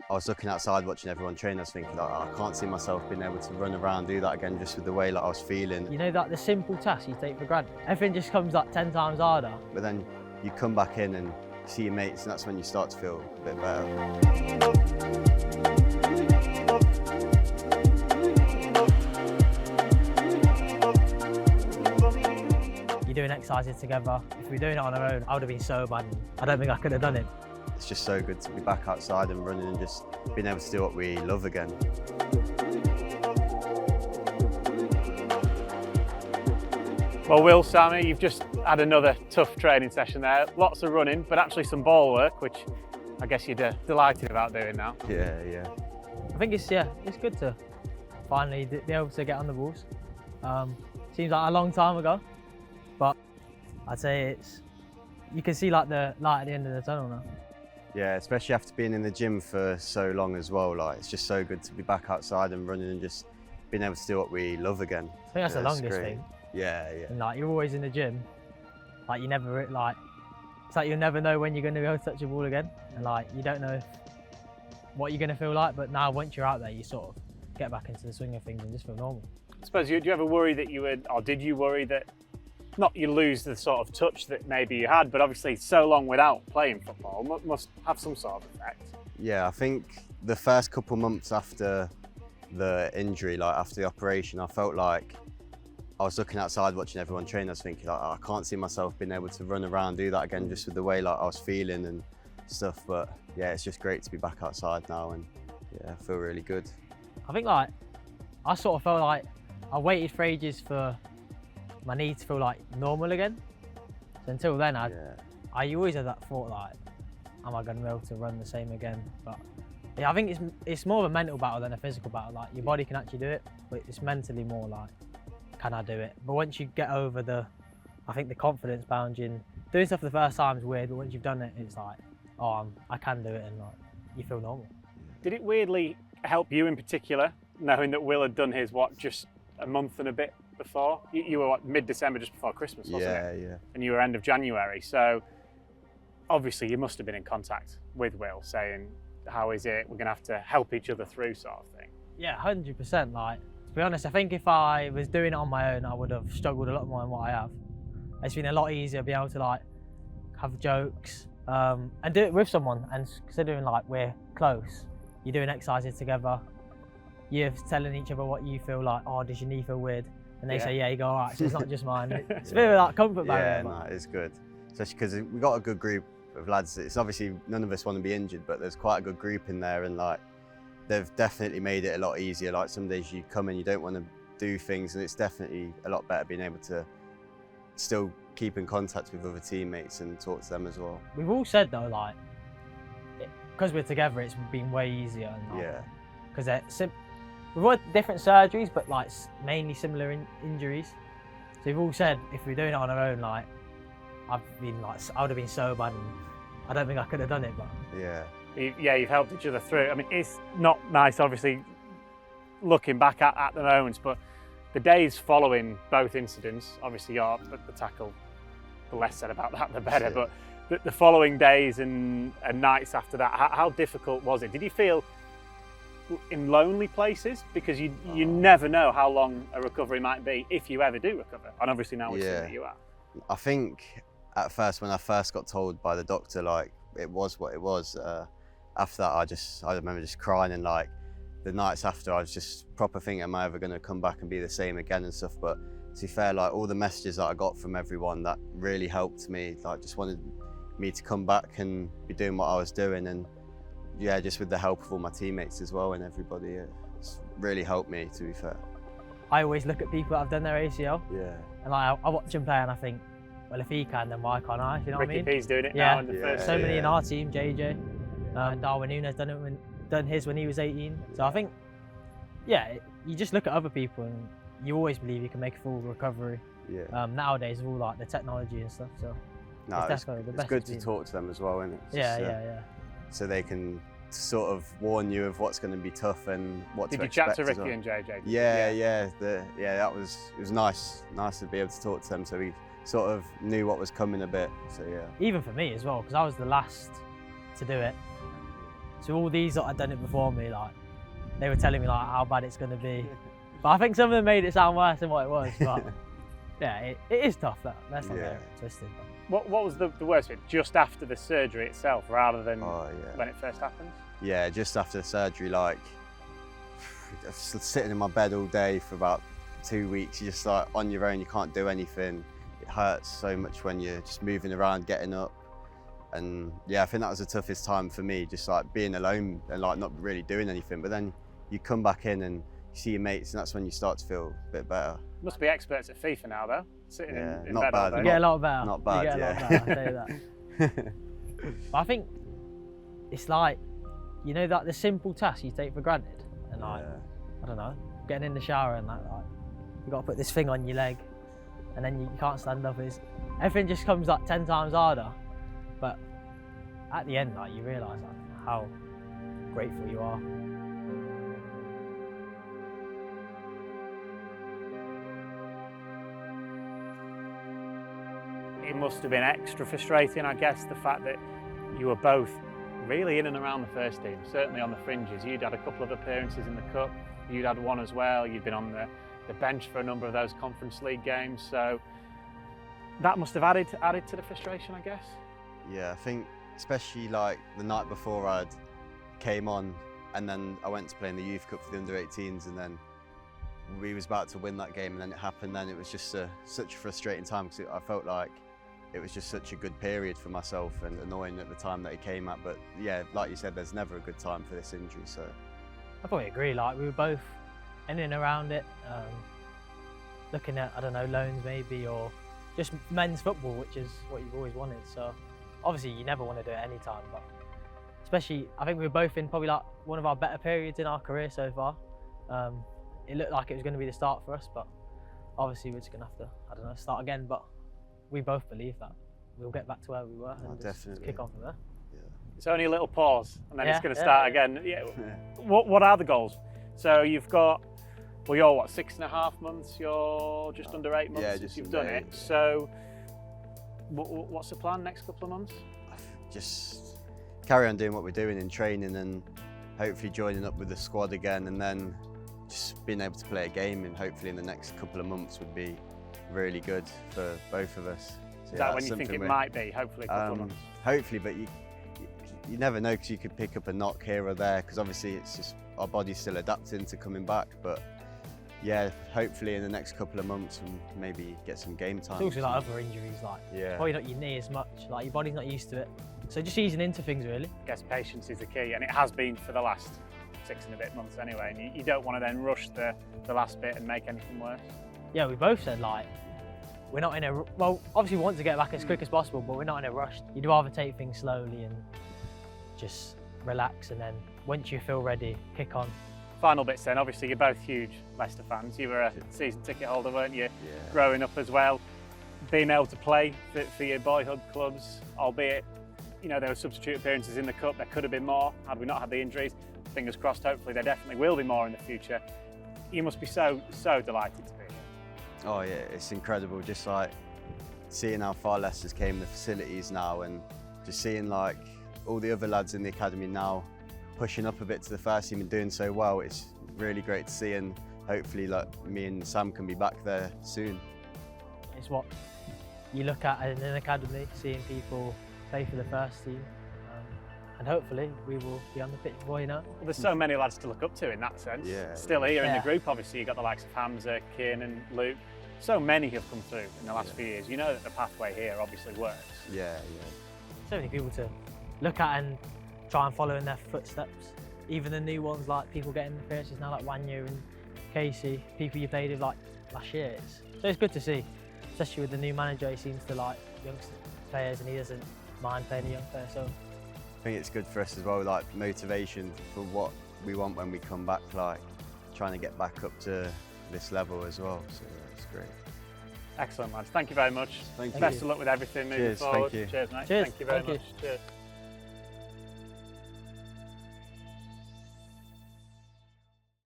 I was looking outside watching everyone train, I was thinking, like, I can't see myself being able to run around, do that again, just with the way like, I was feeling. You know, like the simple tasks you take for granted, everything just comes like 10 times harder. But then you come back in and see your mates, and that's when you start to feel a bit better. You're doing exercises together. If we were doing it on our own, I would have been so bad. I don't think I could have done it. It's just so good to be back outside and running and just being able to do what we love again. Well, Will, Sammy, you've just had another tough training session there. Lots of running, but actually some ball work, which I guess you're delighted about doing now. Yeah. I think it's good to finally be able to get on the balls. Seems like a long time ago, but I'd say you can see like the light at the end of the tunnel now. Yeah, especially after being in the gym for so long as well. Like, it's just so good to be back outside and running and just being able to do what we love again. I think that's the longest thing. Yeah. And like, you're always in the gym, like you never it's like you'll never know when you're going to be able to touch a ball again, and like you don't know what you're going to feel like. But now once you're out there, you sort of get back into the swing of things and just feel normal. I suppose, do you ever worry that did you worry that not you lose the sort of touch that maybe you had, but obviously so long without playing football must have some sort of effect? Yeah, I think the first couple months after the injury, like after the operation, I felt like I was looking outside watching everyone train, I was thinking, like, I can't see myself being able to run around, do that again, just with the way like I was feeling and stuff. But yeah, it's just great to be back outside now, and yeah, I feel really good. I think like I sort of felt like I waited for ages for my knee to feel like normal again. So until then, I always had that thought like, am I going to be able to run the same again? But yeah, I think it's more of a mental battle than a physical battle. Like, your body can actually do it, but it's mentally more like, can I do it? But once you get over I think the confidence bound in doing stuff for the first time is weird, but once you've done it, it's like, oh, I can do it, and like you feel normal. Did it weirdly help you in particular, knowing that Will had done his just a month and a bit before? You were mid-December, just before Christmas, wasn't it? Yeah. And you were end of January, so obviously you must have been in contact with Will, saying, how is it? We're going to have to help each other through, sort of thing. Yeah, 100%. Like, to be honest, I think if I was doing it on my own, I would have struggled a lot more than what I have. It's been a lot easier being able to like have jokes and do it with someone. And considering like we're close, you're doing exercises together, you're telling each other what you feel like. Oh, does your knee feel weird? And they say, yeah, you go, all right, so it's not just mine. It's a bit of like comfort barrier. Yeah, no, it's good. Especially because we've got a good group of lads. It's obviously none of us want to be injured, but there's quite a good group in there, and like they've definitely made it a lot easier. Like, some days you come in, you don't want to do things, and it's definitely a lot better being able to still keep in contact with other teammates and talk to them as well. We've all said though, like, because we're together, it's been way easier. And, like, Yeah. Because we've had different surgeries, but like mainly similar injuries. So we've all said if we were doing it on our own, like, I would have been so bad, and I don't think I could have done it. But Yeah. You've helped each other through. I mean, it's not nice, obviously, looking back at the moments, but the days following both incidents, obviously the tackle, the less said about that, the better, but the following days and nights after that, how difficult was it? Did you feel in lonely places? Because you never know how long a recovery might be, if you ever do recover. And obviously now we've seen that you are. I think at first, when I first got told by the doctor, like, it was what it was, after that I remember just crying, and like the nights after I was just proper thinking, am I ever going to come back and be the same again and stuff. But to be fair, like, all the messages that I got from everyone, that really helped me, like, just wanted me to come back and be doing what I was doing. And yeah, just with the help of all my teammates as well and everybody, it's really helped me, to be fair. I always look at people that have done their ACL, and like, I watch them play and I think, well, if he can, then why can't I? You know what I mean? Ricky P's doing it now in the first. So many in our team, JJ. Darwin Nunes done his when he was 18. So I think, yeah, you just look at other people and you always believe you can make a full recovery. Nowadays, with all like the technology and stuff. So no, it's good to talk to them as well, isn't it? Yeah. So they can sort of warn you of what's going to be tough and what to expect. Did you chat to Ricky and JJ? Yeah. It was nice to be able to talk to them, so we sort of knew what was coming a bit. So yeah. Even for me as well, because I was the last to do it. So all these that had done it before me, like, they were telling me like how bad it's going to be. But I think some of them made it sound worse than what it was. But yeah, it is tough. That's not very twisted. But. What was the worst bit? Just after the surgery itself, rather than when it first happened? Yeah, just after the surgery, like sitting in my bed all day for about 2 weeks. You're just like on your own. You can't do anything. It hurts so much when you're just moving around, getting up. And yeah, I think that was the toughest time for me, just like being alone and like not really doing anything. But then you come back in and you see your mates, and that's when you start to feel a bit better. Must be experts at FIFA now, though. Sitting in not bed bad. all day. You get a lot better. Not bad, you get a lot better, I'll tell you that. But I think it's like, you know, that the simple tasks you take for granted, and like, I don't know, getting in the shower and like you got to put this thing on your leg, and then you can't stand up. Everything just comes like 10 times harder. But at the end, like, you realise like how grateful you are. It must have been extra frustrating, I guess, the fact that you were both really in and around the first team, certainly on the fringes. You'd had a couple of appearances in the Cup, you'd had one as well, you'd been on the bench for a number of those Conference League games, so that must have added to the frustration, I guess. Yeah, I think especially like the night before I came on, and then I went to play in the Youth Cup for the under-18s, and then we was about to win that game, and then it happened. Then it was just such a frustrating time, because I felt like it was just such a good period for myself, and annoying at the time that it came at. But yeah, like you said, there's never a good time for this injury. So I probably agree. Like, we were both in and around it, looking at, I don't know, loans maybe, or just men's football, which is what you've always wanted. So obviously you never want to do it any time, but especially I think we were both in probably like one of our better periods in our career so far. It looked like it was going to be the start for us, but obviously we're just going to have to, I don't know, start again. But we both believe that we'll get back to where we were and just kick on from there. Yeah. It's only a little pause, and then it's going to start again. Yeah. What are the goals? So you've got, well, you're what, 6.5 months? You're just under 8 months since you've done it. So what's the plan next couple of months? Just carry on doing what we're doing in training, and hopefully joining up with the squad again, and then just being able to play a game, and hopefully in the next couple of months would be really good for both of us. So is that when you think it might be, hopefully a couple of months? Hopefully, but you never know, because you could pick up a knock here or there, because obviously it's just our body's still adapting to coming back. But yeah, hopefully in the next couple of months we'll maybe get some game time. It's also like other injuries, like probably not your knee as much, like your body's not used to it. So just easing into things, really. I guess patience is the key, and it has been for the last 6 and a bit months anyway, and you don't want to then rush the last bit and make anything worse. Yeah, we both said, like, we're not in a, well, obviously we want to get back as quick as possible, but we're not in a rush. You'd rather take things slowly and just relax, and then once you feel ready, kick on. Final bits then, obviously you're both huge Leicester fans. You were a season ticket holder, weren't you, growing up as well. Being able to play for your boyhood clubs, albeit, you know, there were substitute appearances in the Cup, there could have been more had we not had the injuries. Fingers crossed, hopefully there definitely will be more in the future. You must be so delighted to be here. Oh yeah, it's incredible, just like seeing how far Leicester's came, the facilities now, and just seeing like all the other lads in the academy now pushing up a bit to the first team and doing so well. It's really great to see, and hopefully like me and Sam can be back there soon. It's what you look at in an academy, seeing people play for the first team, and hopefully we will be on the pitch before you know. Well, there's so many lads to look up to in that sense. Still here in the group, obviously you've got the likes of Hamza, Kieran, Luke. So many have come through in the last few years. You know that the pathway here obviously works. So many people to look at and try and follow in their footsteps. Even the new ones, like people getting appearances now, like Wanya and Casey, people you played with like last year. So it's good to see, especially with the new manager. He seems to like young players, and he doesn't mind playing a young player. So I think it's good for us as well, like motivation for what we want when we come back, like trying to get back up to this level as well. So it's great. Excellent, lads. Thank you very much. Thank you. Best of luck with everything moving forward. Thank you. Cheers, mate. Cheers. Thank you very much. You. Cheers.